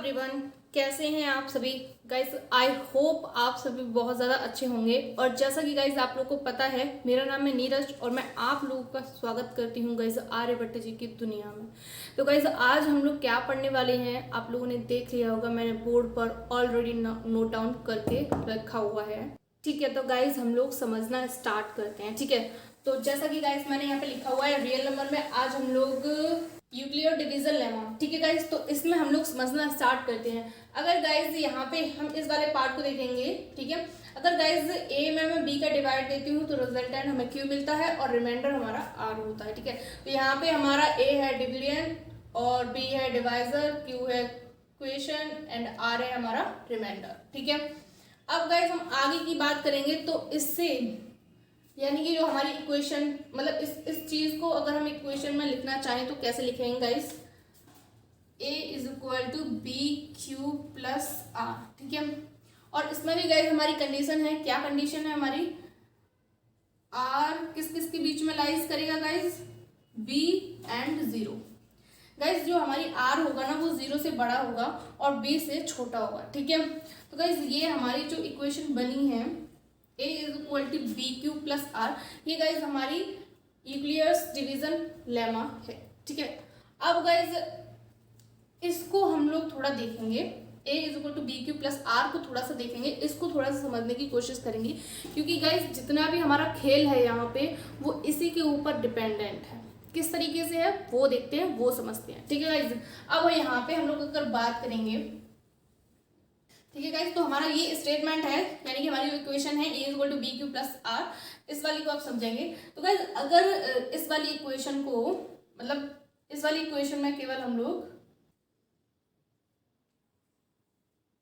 Everyone, कैसे हैं आप सभी गाइस। आई होप आप सभी बहुत ज़्यादा अच्छे होंगे। और जैसा कि गाइस आप लोग को पता है, मेरा नाम है नीरज और मैं आप लोगों का स्वागत करती हूं गाइस आर्यभट्ट जी की दुनिया में। तो गाइस आज हम लोग क्या पढ़ने वाले हैं आप लोगों ने देख लिया होगा, मैंने बोर्ड पर ऑलरेडी नोट डाउन करके रखा हुआ है। ठीक है, तो गाइस हम लोग समझना स्टार्ट करते हैं। ठीक है, तो जैसा कि गाइस मैंने यहाँ पे लिखा हुआ है, रियल नंबर में आज हम लोग यूक्लियर डिवीजन लेमा। ठीक है गाइस, तो इसमें हम लोग समझना स्टार्ट करते हैं। अगर गाइस यहाँ पे हम इस वाले पार्ट को देखेंगे, ठीक है, अगर गाइस ए में मैं बी का डिवाइड देती हूँ तो रिजल्टेंट हमें क्यू मिलता है और रिमाइंडर हमारा आर होता है। ठीक है, तो यहाँ पे हमारा ए है डिविडेंड और बी है डिवाइजर, क्यू है क्वेश्चन एंड आर है हमारा रिमाइंडर। ठीक है, अब गाइस हम आगे की बात करेंगे तो इससे यानी कि जो हमारी इक्वेशन मतलब इस चीज को अगर हम इक्वेशन में लिखना चाहें तो कैसे लिखेंगे guys, a is equal to B Q plus R. ठीक है, और इसमें भी गाइस हमारी कंडीशन है, क्या कंडीशन है हमारी, आर किस किस के बीच में लाइज करेगा गाइस, b एंड 0। गाइस जो हमारी आर होगा ना वो 0 से बड़ा होगा और b से छोटा होगा। ठीक है, तो गाइस ये हमारी जो इक्वेशन बनी है a is equal to B Q plus R, ये गाइज हमारी यूक्लियर डिवीजन लेमा है। ठीक है, अब गाइज इसको हम लोग थोड़ा देखेंगे, a is equal to B Q plus R को थोड़ा सा देखेंगे, इसको थोड़ा सा समझने की कोशिश करेंगे, क्योंकि गाइज जितना भी हमारा खेल है यहाँ पे वो इसी के ऊपर डिपेंडेंट है। किस तरीके से है वो देखते हैं, वो समझते हैं। ठीक है गाइज, अब यहाँ पे हम लोग अगर बात करेंगे, ठीक है गाइस, तो हमारा ये स्टेटमेंट है, यानी कि हमारी जो इक्वेशन है a equal to B Q plus R, इस वाली को आप समझेंगे। तो गाइस अगर इस वाली इक्वेशन को मतलब इस वाली इक्वेशन में केवल हम लोग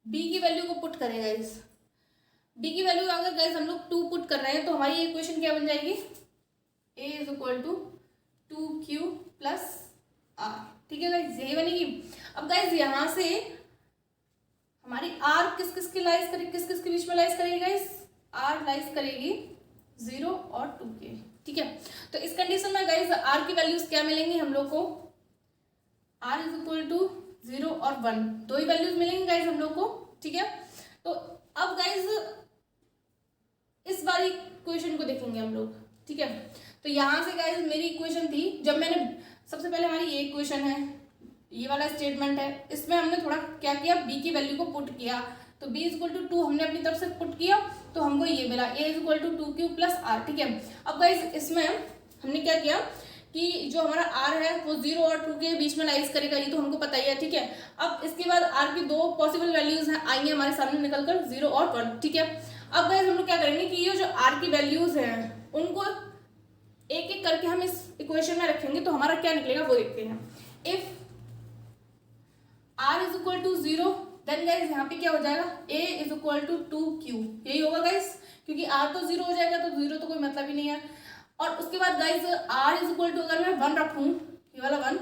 b की वैल्यू को पुट करें गाइस, b की वैल्यू अगर गाइस हम लोग 2 पुट कर रहे हैं तो हमारी इक्वेशन क्या बन जाएगी, a is equal to 2q plus R. ठीक है गाइस, यही बनेगी। अब गाइस यहाँ से हमारी आर किस किस के लाइज करेगी, किस किस के बीच में लाइज करेगी गाइस, आर लाइज करेगी 0 और 2 के। ठीक है, तो इस कंडीशन में गाइस आर की वैल्यूज क्या मिलेंगी हम लोग को, आर इज इक्वल टू 0 और 1, दो ही वैल्यूज मिलेंगी गाइस हम लोग को। ठीक है, तो अब गाइस इस वाली इक्वेशन को देखेंगे हम लोग। ठीक है, तो यहां से गाइस मेरी इक्वेशन थी, जब मैंने सबसे पहले हमारी ये इक्वेशन है, ये वाला स्टेटमेंट है, इसमें हमने थोड़ा क्या किया, b की वैल्यू को पुट किया, तो b इज इक्वल टू 2 हमने अपनी तरफ से पुट किया तो हमको ये मिला a is equal to 2q plus R. ठीक है, अब गाइस इसमें हमने क्या किया कि जो हमारा r है वो 0 और 2 के बीच में लाइज करेगा, ये तो हमको पता ही है। ठीक है, अब इसके बाद r की दो पॉसिबल वैल्यूज हैं आएंगे हमारे सामने निकलकर 0 और 1। ठीक है, अब गाइस हम लोग क्या करेंगे कि ये जो r की वैल्यूज हैं उनको एक एक करके हम इस इक्वेशन में रखेंगे तो हमारा क्या निकलेगा वो देखते हैं। If r is equal to 0 then guys यहाँ पे क्या हो जाएगा, a is equal to 2q, यही होगा गाइज, क्योंकि r तो 0 हो जाएगा तो 0 तो कोई मतलब ही नहीं है। और उसके बाद guys r is equal to अगर मैं 1 रखूं, ये वाला 1,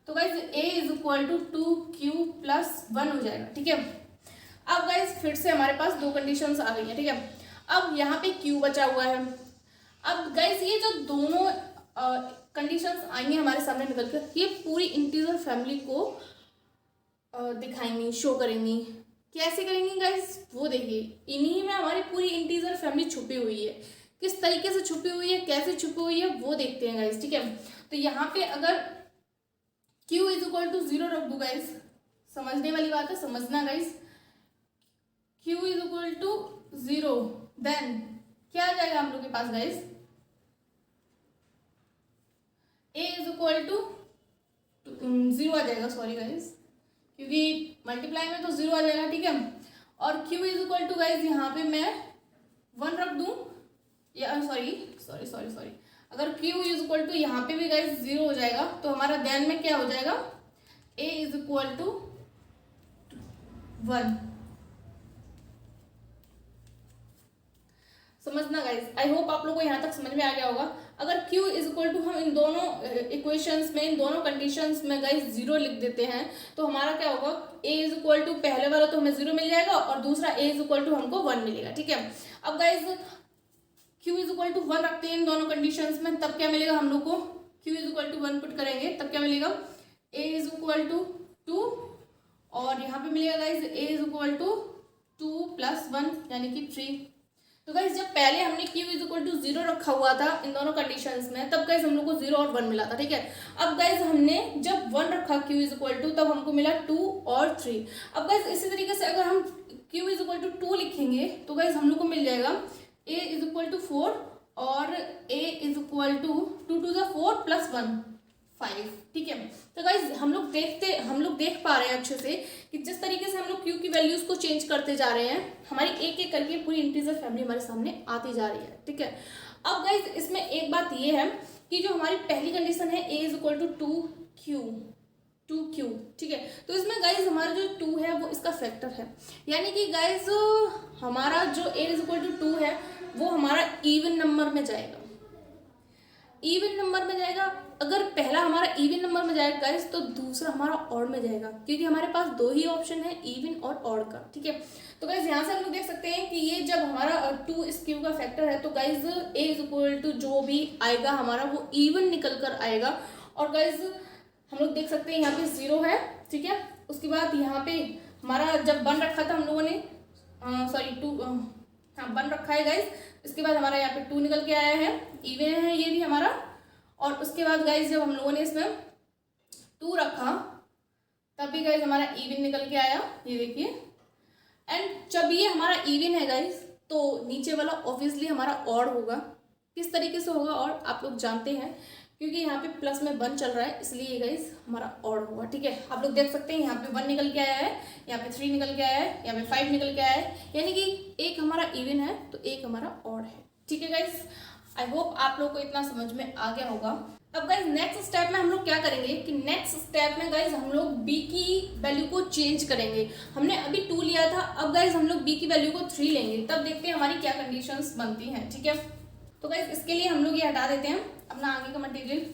तो guys a is equal to 2q plus 1 हो जाएगा। ठीक है, अब गाइज फिर से हमारे पास दो कंडीशंस आ गई है। ठीक है, अब यहाँ पे q बचा हुआ है। अब गाइज ये जो दोनों कंडीशंस आएंगे हमारे सामने निकल कर, ये पूरी इंटीजर फैमिली को दिखाएंगी, शो करेंगी। कैसे करेंगी गाइस वो देखिए, इन्हीं में हमारी पूरी इंटीजर फैमिली छुपी हुई है। किस तरीके से छुपी हुई है, कैसे छुपी हुई है वो देखते हैं गाइस। ठीक है, तो यहाँ पे अगर q इज इक्वल टू 0 रख दू गाइस, समझने वाली बात है, समझना guys, q is equal to 0 then क्या आ जाएगा हम लोग के पास guys, a is equal to 0 आ जाएगा, सॉरी गाइस, क्योंकि मल्टीप्लाई में तो 0 आ जाएगा। ठीक है, और q is equal to guys यहाँ पे मैं 1 रख दूं, या सॉरी अगर q इज इक्वल टू यहाँ पे भी गाइज 0 हो जाएगा तो हमारा ध्यान में क्या हो जाएगा, a इज इक्वल टू 1। समझना गाइज, आई होप आप लोग को यहाँ तक समझ में आ गया होगा। अगर q इज इक्वल टू हम इन दोनों इक्वेशंस में, इन दोनों कंडीशंस में गाइज 0 लिख देते हैं तो हमारा क्या होगा, a इज इक्वल टू पहले वाला तो हमें 0 मिल जाएगा और दूसरा a इज इक्वल टू हमको 1 मिलेगा। ठीक है, अब guys q is equal to 1 रखते हैं इन दोनों कंडीशंस में, तब क्या मिलेगा हम लोग को, q is equal to 1 put करेंगे तब क्या मिलेगा, a इज इक्वल टू 2 और यहाँ पे मिलेगा guys a is equal to 2 + 1 यानी कि 3। तो गाइज जब पहले हमने q इज इक्वल टू 0 रखा हुआ था इन दोनों कंडीशंस में, तब गाइज हम लोग को 0 और 1 मिला था, ठीक है। अब गाइज हमने जब 1 रखा q इज इक्वल टू, तब हमको मिला 2 और 3। अब गाइज इसी तरीके से अगर हम q इज इक्वल टू 2 लिखेंगे तो गाइज हम लोग को मिल जाएगा a इज इक्वल टू 4 और a इज इक्वल टू 2 × 4 + 1 5, ठीक है। तो गाइज हम लोग देख पा रहे हैं अच्छे से कि जिस तरीके से हम लोग q की वैल्यूज को चेंज करते जा रहे हैं, हमारी एक एक करके पूरी इंटीजर फैमिली हमारे सामने आती जा रही है, ठीक है। अब गाइज इसमें एक बात ये है कि जो हमारी पहली कंडीशन है a is equal to 2q, ठीक है। तो इसमें गाइज हमारा जो 2 है वो इसका फैक्टर है, यानी कि गाइज हमारा जो a इज इक्वल टू 2 है वो हमारा इवन नंबर में जाएगा, इवन नंबर में जाएगा। अगर पहला हमारा इवन नंबर में जाएगा गाइस, तो दूसरा हमारा ऑड में जाएगा, क्योंकि हमारे पास 2 ही ऑप्शन है, इवन और ऑड का, ठीक है। तो गाइस यहाँ से हम लोग देख सकते हैं कि ये जब हमारा 2 इस क्यू का फैक्टर है तो guys a is equal to जो भी आएगा हमारा वो इवन निकल कर आएगा। और गाइस हम लोग देख सकते हैं यहाँ पे 0 है, ठीक है। उसके बाद यहाँ पे हमारा जब 1 रखा था हम लोगों ने, सॉरी 2, हाँ 1 रखा है गाइस। इसके बाद हमारा यहाँ पे 2 निकल के आया है, इवन है ये भी हमारा। और उसके बाद गाइज जब हम लोगों ने इसमें 2 रखा तब भी गाइज हमारा इवन निकल के आया, ये देखिए। एंड जब ये हमारा इवन है गाइज तो नीचे वाला ऑब्वियसली हमारा ऑड होगा। किस तरीके से होगा ऑड आप लोग जानते हैं, क्योंकि यहाँ पे प्लस में 1 चल रहा है, इसलिए गाइज हमारा ऑड होगा, ठीक है। आप लोग देख सकते हैं यहाँ पे 1 निकल के आया है, यहाँ पे 3 निकल के आया है, यहाँ पे 5 निकल के आया है, यानी कि एक हमारा इवन है तो एक हमारा ऑड है, ठीक है गाइज। आई होप आप लोग को इतना समझ में आ गया होगा। अब गाइज नेक्स्ट स्टेप में हम लोग क्या करेंगे कि नेक्स्ट स्टेप में गाइज हम लोग b की वैल्यू को चेंज करेंगे। हमने अभी 2 लिया था, अब गाइज हम लोग b की वैल्यू को 3 लेंगे, तब देखते हैं हमारी क्या कंडीशंस बनती हैं, ठीक है। तो गाइज इसके लिए हम लोग ये हटा देते हैं अपना आगे का मटेरियल।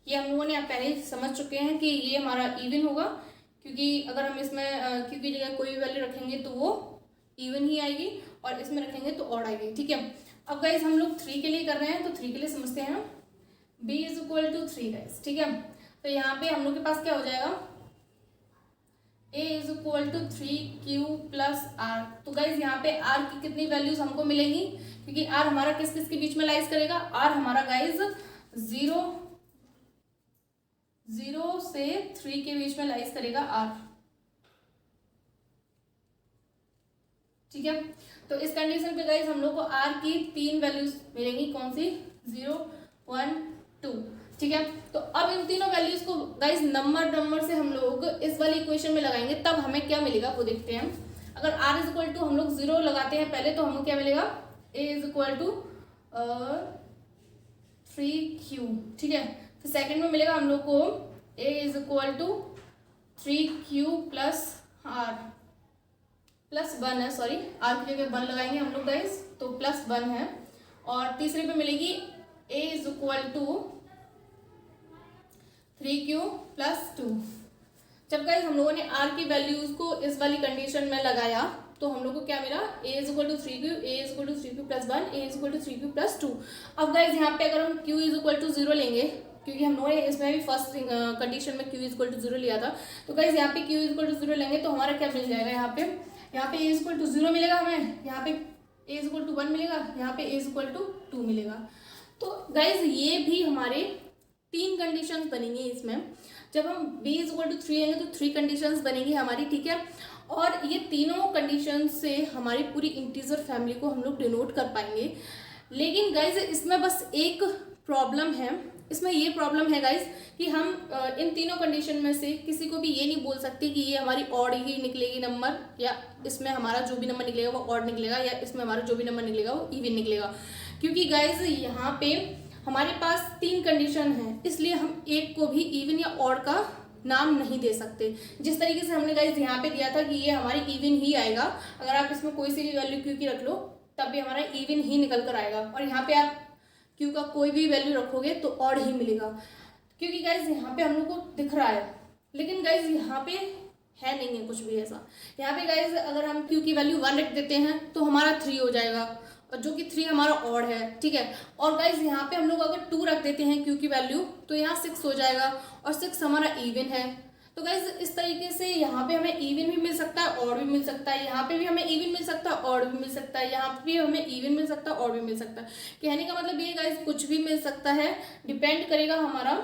ये हम लोगों ने आप पहले ही समझ चुके हैं कि ये हमारा इवन होगा, क्योंकि अगर हम इसमें q की जगह कोई भी वैल्यू रखेंगे तो वो इवन ही आएगी, और इसमें रखेंगे तो ऑड आएगी, ठीक है। अब गाइज हम लोग 3 के लिए कर रहे हैं, तो 3 के लिए समझते हैं b is equal to 3 guys, ठीक है। तो यहाँ पे हम लोग के पास क्या हो जाएगा, a is equal to 3q + r। तो गाइज यहाँ पे r की कितनी वैल्यूज हमको मिलेंगी, क्योंकि r हमारा किस किस के बीच में लाइज करेगा, r हमारा गाइज 0 से 3 के बीच में लाइज करेगा r, ठीक है। तो इस कंडीशन पे गाइज हम लोग को r की 3 वैल्यूज मिलेंगी, कौन सी, 0 1 2, ठीक है। तो अब इन तीनों वैल्यूज को गाइज नंबर से हम लोग इस वाली इक्वेशन में लगाएंगे, तब हमें क्या मिलेगा वो देखते हैं। अगर r इज इक्वल टू हम लोग 0 लगाते हैं पहले, तो हमको क्या मिलेगा, a is equal to 3q, ठीक है। फिर सेकंड में मिलेगा हम लोग को a is equal to 3q + r +1 है, सॉरी r की जगह 1 लगाएंगे हम लोग गाइस, तो +1 है। और तीसरे पे मिलेगी a is equal to 3q + 2। जब गाइस हम लोगों ने r की वैल्यूज को इस वाली कंडीशन में लगाया तो हम लोग को क्या मिला, a is equal to 3q, a is equal to 3q + 1, a is equal to 3q + 2। अब गाइस यहाँ पे अगर हम q इज इक्वल टू 0 लेंगे, क्योंकि हम लोगों ने इसमें भी फर्स्ट कंडीशन में q इज इक्वल टू 0 लिया था, तो गाइस यहाँ पे q इज इक्वल टू 0 लेंगे तो हमारा क्या मिल जाएगा, यहाँ पे a इज इक्वल टू 0 मिलेगा हमें, यहाँ पे a इज इक्वल टू 1 मिलेगा, यहाँ पे a इज इक्वल टू 2 मिलेगा। तो गाइज ये भी हमारे 3 कंडीशंस बनेंगी इसमें। जब हम b इज इक्वल टू 3 लेंगे तो 3 कंडीशंस बनेंगी हमारी, ठीक है। और ये तीनों कंडीशन से हमारी पूरी इंटीजर फैमिली को हम लोग डिनोट कर पाएंगे। लेकिन गाइज इसमें बस एक प्रॉब्लम है, इसमें ये प्रॉब्लम है गाइज कि हम इन तीनों कंडीशन में से किसी को भी ये नहीं बोल सकते कि ये हमारी ऑड ही निकलेगी नंबर, या इसमें हमारा जो भी नंबर निकलेगा वो ऑड निकलेगा, या इसमें हमारा जो भी नंबर निकलेगा वो इवन निकलेगा। क्योंकि गाइज यहाँ पे हमारे पास 3 कंडीशन है, इसलिए हम एक को भी इवन या ऑड का नाम नहीं दे सकते। जिस तरीके से हमने गाइज यहाँ पे दिया था कि ये हमारी इवन ही आएगा, अगर आप इसमें कोई सी भी वैल्यू क्यू की रख लो तब भी हमारा इवन ही निकल कर आएगा, और यहाँ पे आप क्यू का कोई भी वैल्यू रखोगे तो ऑड ही मिलेगा, क्योंकि गाइज यहाँ पे हम लोग को दिख रहा है। लेकिन गाइज यहाँ पे है नहीं है कुछ भी ऐसा। यहाँ पे गाइज अगर हम क्यू की वैल्यू 1 रख देते हैं तो हमारा 3 हो जाएगा, और जो कि 3 हमारा ऑड है, ठीक है। और गाइज यहाँ पे हम लोग अगर 2 रख देते हैं क्यू की वैल्यू तो यहाँ 6 हो जाएगा, और 6 हमारा इवन है। तो गाइज इस तरीके से यहाँ पे हमें इवन भी मिल सकता है, ऑड भी मिल सकता है, यहाँ पे भी हमें इवन मिल सकता है, ऑड भी मिल सकता है, यहाँ पे भी हमें इवन मिल सकता है, ऑड भी मिल सकता है। कहने का मतलब ये गाइज कुछ भी मिल सकता है, डिपेंड करेगा हमारा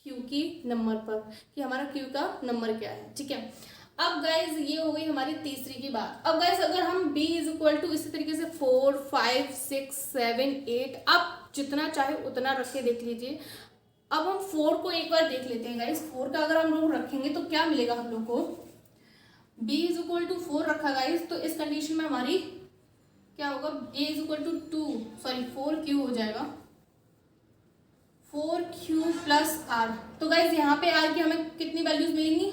क्यू की नंबर पर कि हमारा क्यू का नंबर क्या है, ठीक है। अब गाइज ये हो गई हमारी तीसरी की बात। अब गाइज अगर हम b इज इक्वल टू इसी तरीके से 4, 5, 6, 7, 8 आप जितना चाहे उतना रख के देख लीजिए। अब हम 4 को एक बार देख लेते हैं गाइज। 4 का अगर हम लोग रखेंगे तो क्या मिलेगा हम लोग को, b इज इक्वल टू 4 रखा गाइज, तो इस कंडीशन में हमारी क्या होगा, a is equal to 4q हो जाएगा, 4q प्लस r। तो गाइज यहाँ पे r की हमें कितनी वैल्यूज मिलेंगी,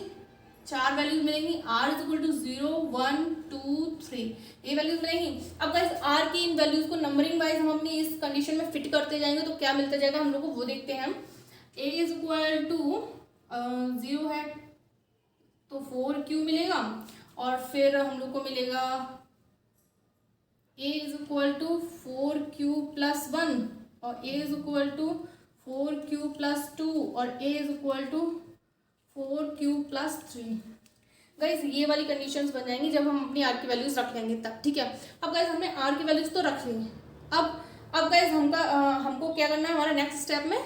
4 वैल्यूज मिलेंगी। r इज इक्वल टू 0, 1, 2, 3 ये वैल्यूज मिलेंगी। अब गाइज r की इन वैल्यूज को नंबरिंग वाइज हम अपनी इस कंडीशन में फिट करते जाएंगे तो क्या मिलता जाएगा हम लोग को वो देखते हैं हम। a इज इक्वल टू 0 है तो 4q मिलेगा, और फिर हम लोग को मिलेगा a is equal to 4q plus 1, और a is equal to 4q plus 2, और a is equal to 4q plus 3। Guys ये वाली कंडीशंस बन जाएंगी जब हम अपनी r की वैल्यूज रख लेंगे तब, ठीक है। अब गाइज हमने r की वैल्यूज तो रख ली हैं। अब गाइज हमको क्या करना है, हमारा नेक्स्ट स्टेप में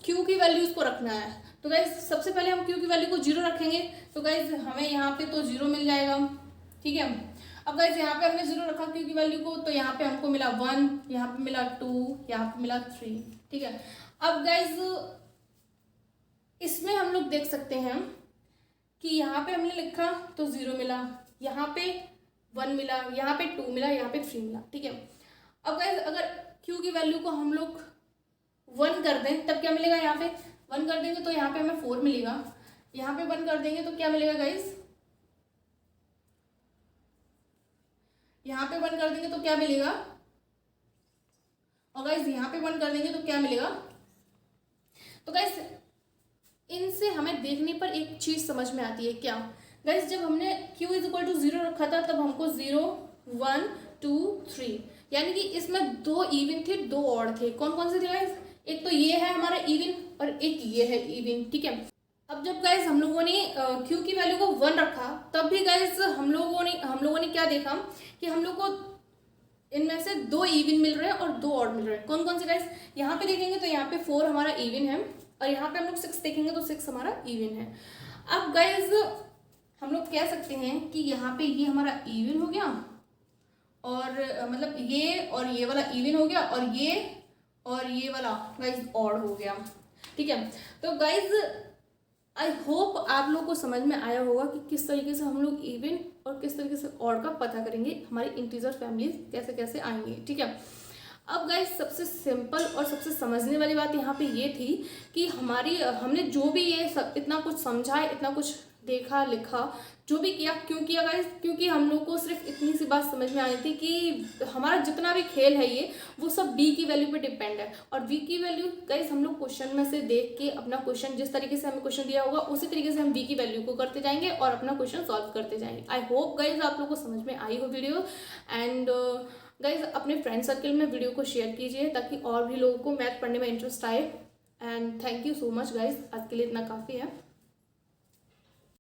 q की वैल्यूज को रखना है। तो गाइज सबसे पहले हम q की वैल्यू को 0 रखेंगे, तो गाइज हमें यहाँ पे तो 0 मिल जाएगा, ठीक है। अब गाइज यहाँ पे हमने 0 रखा q की वैल्यू को, तो यहाँ पे हमको मिला 1, यहाँ पे मिला 2, यहाँ पे मिला 3, ठीक है। अब गाइज इसमें हम लोग देख सकते हैं कि यहाँ पे हमने लिखा तो 0 मिला, यहाँ पे 1 मिला, यहाँ पे 2 मिला, यहाँ पे 3 मिला, ठीक है। अब गाइज अगर q की वैल्यू को हम लोग 1 कर दें तब क्या मिलेगा, यहाँ पे 1 कर देंगे तो यहाँ पे हमें 4 मिलेगा, यहाँ पे 1 कर देंगे तो क्या मिलेगा गाइज, यहाँ पे 1 कर देंगे तो क्या मिलेगा, और गाइज यहाँ पे 1 कर देंगे तो क्या मिलेगा। तो गाइज इनसे हमें देखने पर एक चीज समझ में आती है, क्या गाइज, जब हमने q इज इक्वल टू 0 रखा था तब हमको 0, 1, 2, 3 यानी कि इसमें 2 इवन थे, 2 ऑड थे। कौन कौन से थे गाइज, एक तो ये है हमारा इवन और एक ये है इवन, ठीक है। अब जब गाइज हम लोगों ने q की वैल्यू को 1 रखा तब भी गाइज हम लोगों ने क्या देखा कि हम लोग को इनमें से 2 इवन मिल रहे हैं और 2 ऑड मिल रहे हैं। कौन कौन से गाइज, यहाँ पे देखेंगे तो यहाँ पे 4 हमारा इवन है, और यहाँ पे हम लोग 6 देखेंगे तो 6 हमारा इवन है। अब गाइज हम लोग कह सकते हैं कि यहाँ पे ये हमारा इवन हो गया, और मतलब ये और ये वाला इवन हो गया, और ये वाला गाइज ऑड हो गया, ठीक है। तो गाइज आई होप आप लोग को समझ में आया होगा कि किस तरीके से हम लोग इवन और किस तरीके से ऑड का पता करेंगे, हमारी इंटीजर फैमिली कैसे कैसे आएंगे, ठीक है। अब गाइस सबसे सिंपल और सबसे समझने वाली बात यहाँ पे ये थी कि हमने जो भी ये इतना कुछ समझा, इतना कुछ देखा लिखा, जो भी किया, क्यों किया गाइस, क्योंकि हम लोग को सिर्फ इतनी सी बात समझ में आई थी कि हमारा जितना भी खेल है ये वो सब b की वैल्यू पे डिपेंड है। और b की वैल्यू गाइस हम लोग क्वेश्चन में से देख के अपना क्वेश्चन जिस तरीके से हमें क्वेश्चन दिया होगा उसी तरीके से हम b की वैल्यू को करते जाएंगे और अपना क्वेश्चन सॉल्व करते जाएंगे। आई होप गाइज आप लोग को समझ में आई हो वीडियो, एंड गाइज अपने फ्रेंड सर्कल में वीडियो को शेयर कीजिए ताकि और भी लोगों को मैथ पढ़ने में इंटरेस्ट आए। And thank you so much guys, आज के लिए इतना काफ़ी है।